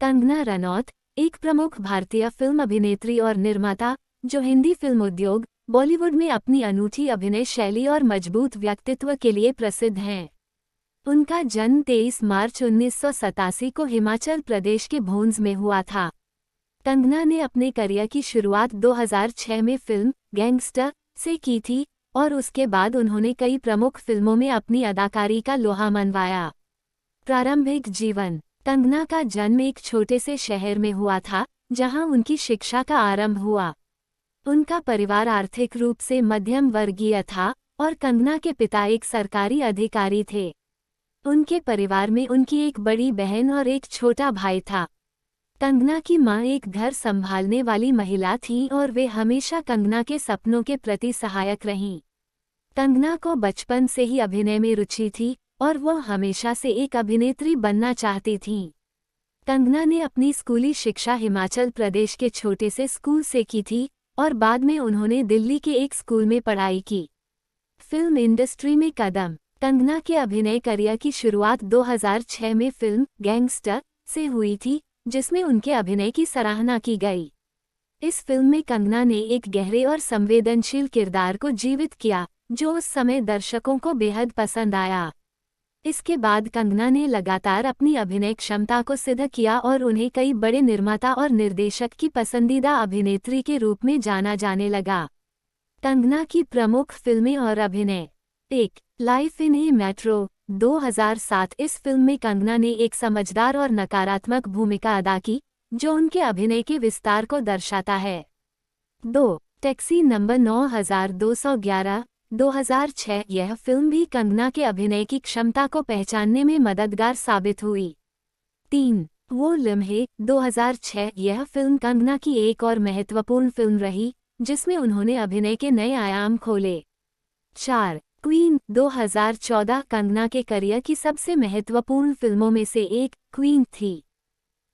कंगना रनौत एक प्रमुख भारतीय फिल्म अभिनेत्री और निर्माता जो हिंदी फिल्म उद्योग बॉलीवुड में अपनी अनूठी अभिनय शैली और मजबूत व्यक्तित्व के लिए प्रसिद्ध हैं। उनका जन्म 23 मार्च 1987 को हिमाचल प्रदेश के भोंस में हुआ था। कंगना ने अपने करियर की शुरुआत 2006 में फिल्म गैंगस्टर से की थी और उसके बाद उन्होंने कई प्रमुख फिल्मों में अपनी अदाकारी का लोहा मनवाया। प्रारंभिक जीवन। कंगना का जन्म एक छोटे से शहर में हुआ था जहां उनकी शिक्षा का आरंभ हुआ। उनका परिवार आर्थिक रूप से मध्यम वर्गीय था और कंगना के पिता एक सरकारी अधिकारी थे। उनके परिवार में उनकी एक बड़ी बहन और एक छोटा भाई था। कंगना की मां एक घर संभालने वाली महिला थीं और वे हमेशा कंगना के सपनों के प्रति सहायक रहीं। कंगना को बचपन से ही अभिनय में रुचि थी और वह हमेशा से एक अभिनेत्री बनना चाहती थीं। कंगना ने अपनी स्कूली शिक्षा हिमाचल प्रदेश के छोटे से स्कूल से की थी और बाद में उन्होंने दिल्ली के एक स्कूल में पढ़ाई की। फिल्म इंडस्ट्री में कदम। कंगना के अभिनय करियर की शुरुआत 2006 में फिल्म गैंगस्टर से हुई थी, जिसमें उनके अभिनय की सराहना की गई। इस फिल्म में कंगना ने एक गहरे और संवेदनशील किरदार को जीवित किया, जो उस समय दर्शकों को बेहद पसंद आया। इसके बाद कंगना ने लगातार अपनी अभिनय क्षमता को सिद्ध किया और उन्हें कई बड़े निर्माता और निर्देशक की पसंदीदा अभिनेत्री के रूप में जाना जाने लगा। कंगना की प्रमुख फिल्में और अभिनय। 1. Life in A metro 2007। इस फिल्म में कंगना ने एक समझदार और नकारात्मक भूमिका अदा की, जो उनके अभिनय के विस्तार को दर्शाता है। 2. Taxi number 9211 2006। यह फिल्म भी कंगना के अभिनय की क्षमता को पहचानने में मददगार साबित हुई। 3. वो लम्हे 2006। यह फिल्म कंगना की एक और महत्वपूर्ण फिल्म रही, जिसमें उन्होंने अभिनय के नए आयाम खोले। 4. क्वीन 2014। कंगना के करियर की सबसे महत्वपूर्ण फिल्मों में से एक क्वीन थी।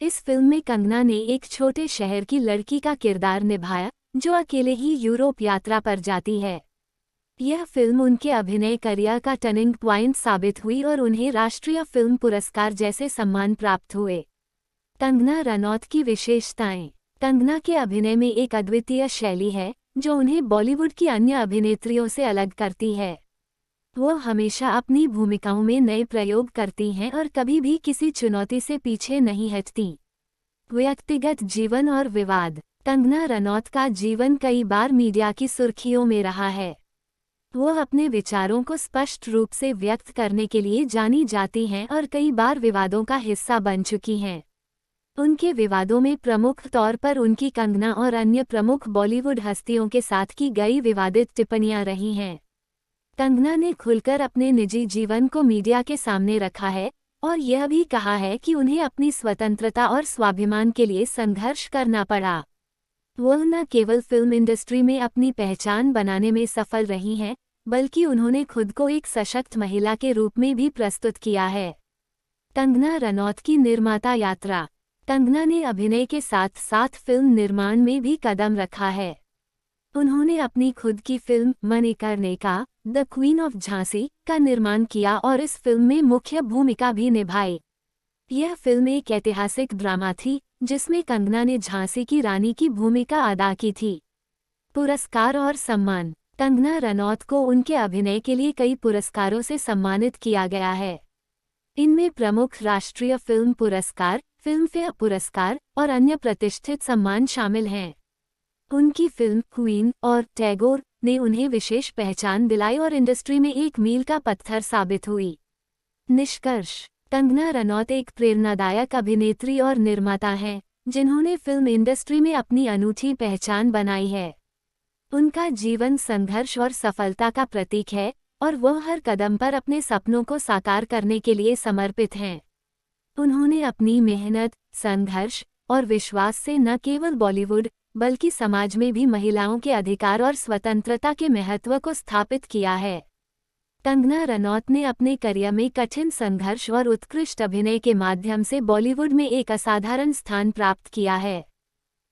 इस फिल्म में कंगना ने एक छोटे शहर की लड़की का किरदार निभाया जो अकेले ही यूरोप यात्रा पर जाती है। यह फिल्म उनके अभिनय करियर का टर्निंग पॉइंट साबित हुई और उन्हें राष्ट्रीय फिल्म पुरस्कार जैसे सम्मान प्राप्त हुए। कंगना रनौत की विशेषताएं। कंगना के अभिनय में एक अद्वितीय शैली है जो उन्हें बॉलीवुड की अन्य अभिनेत्रियों से अलग करती है। वो हमेशा अपनी भूमिकाओं में नए प्रयोग करती हैं और कभी भी किसी चुनौती से पीछे नहीं हटती। व्यक्तिगत जीवन और विवाद। कंगना रनौत का जीवन कई बार मीडिया की सुर्खियों में रहा है। वो अपने विचारों को स्पष्ट रूप से व्यक्त करने के लिए जानी जाती हैं और कई बार विवादों का हिस्सा बन चुकी हैं। उनके विवादों में प्रमुख तौर पर उनकी कंगना और अन्य प्रमुख बॉलीवुड हस्तियों के साथ की गई विवादित टिप्पणियां रही हैं। कंगना ने खुलकर अपने निजी जीवन को मीडिया के सामने रखा है और यह भी कहा है कि उन्हें अपनी स्वतंत्रता और स्वाभिमान के लिए संघर्ष करना पड़ा। वह न केवल फिल्म इंडस्ट्री में अपनी पहचान बनाने में सफल रही हैं, बल्कि उन्होंने खुद को एक सशक्त महिला के रूप में भी प्रस्तुत किया है। कंगना रनौत की निर्माता यात्रा। कंगना ने अभिनय के साथ साथ फिल्म निर्माण में भी कदम रखा है। उन्होंने अपनी खुद की film Manikarnika the queen of Jhansi का निर्माण किया और इस फिल्म में मुख्य भूमिका भी निभाई। यह फिल्म एक ऐतिहासिक ड्रामा थी जिसमें कंगना ने झांसी की रानी की भूमिका अदा की थी। पुरस्कार और सम्मान। कंगना रनौत को उनके अभिनय के लिए कई पुरस्कारों से सम्मानित किया गया है। इनमें प्रमुख राष्ट्रीय फिल्म पुरस्कार, फिल्मफेयर पुरस्कार और अन्य प्रतिष्ठित सम्मान शामिल हैं। उनकी फिल्म क्वीन और टैगोर ने उन्हें विशेष पहचान दिलाई और इंडस्ट्री में एक मील का पत्थर साबित हुई। निष्कर्ष। कंगना रनौत एक प्रेरणादायक अभिनेत्री और निर्माता हैं, जिन्होंने फिल्म इंडस्ट्री में अपनी अनूठी पहचान बनाई है। उनका जीवन संघर्ष और सफलता का प्रतीक है और वह हर कदम पर अपने सपनों को साकार करने के लिए समर्पित हैं। उन्होंने अपनी मेहनत, संघर्ष और विश्वास से न केवल बॉलीवुड बल्कि समाज में भी महिलाओं के अधिकार और स्वतंत्रता के महत्व को स्थापित किया है। कंगना रनौत ने अपने करियर में कठिन संघर्ष और उत्कृष्ट अभिनय के माध्यम से बॉलीवुड में एक असाधारण स्थान प्राप्त किया है।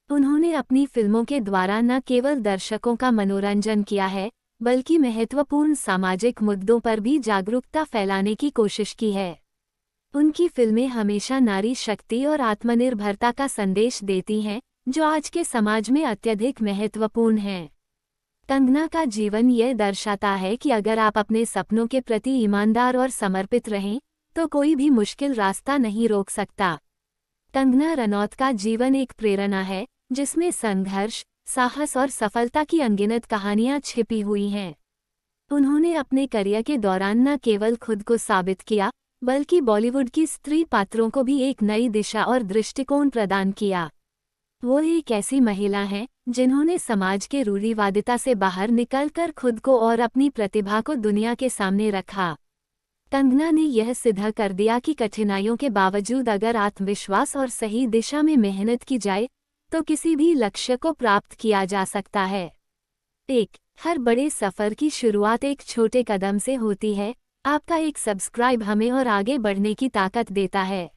उन्होंने अपनी फिल्मों के द्वारा न केवल दर्शकों का मनोरंजन किया है, बल्कि महत्वपूर्ण सामाजिक मुद्दों पर भी जागरूकता फैलाने की कोशिश की है। उनकी फिल्में हमेशा नारी शक्ति और आत्मनिर्भरता का संदेश देती हैं, जो आज के समाज में अत्यधिक महत्वपूर्ण है। कंगना का जीवन यह दर्शाता है कि अगर आप अपने सपनों के प्रति ईमानदार और समर्पित रहें, तो कोई भी मुश्किल रास्ता नहीं रोक सकता। कंगना रनौत का जीवन एक प्रेरणा है, जिसमें संघर्ष, साहस और सफलता की अनगिनत कहानियां छिपी हुई हैं। उन्होंने अपने करियर के दौरान न केवल खुद को साबित किया, बल्कि बॉलीवुड की स्त्री पात्रों को भी एक नई दिशा और दृष्टिकोण प्रदान किया। वो एक ऐसी महिला हैं, जिन्होंने समाज के रूढ़िवादिता से बाहर निकलकर खुद को और अपनी प्रतिभा को दुनिया के सामने रखा। कंगना ने यह सिद्ध कर दिया कि कठिनाइयों के बावजूद अगर आत्मविश्वास और सही दिशा में मेहनत की जाए, तो किसी भी लक्ष्य को प्राप्त किया जा सकता है। हर बड़े सफर की शुरुआत एक छोटे कदम से होती है। आपका एक सब्सक्राइब हमें और आगे बढ़ने की ताकत देता है।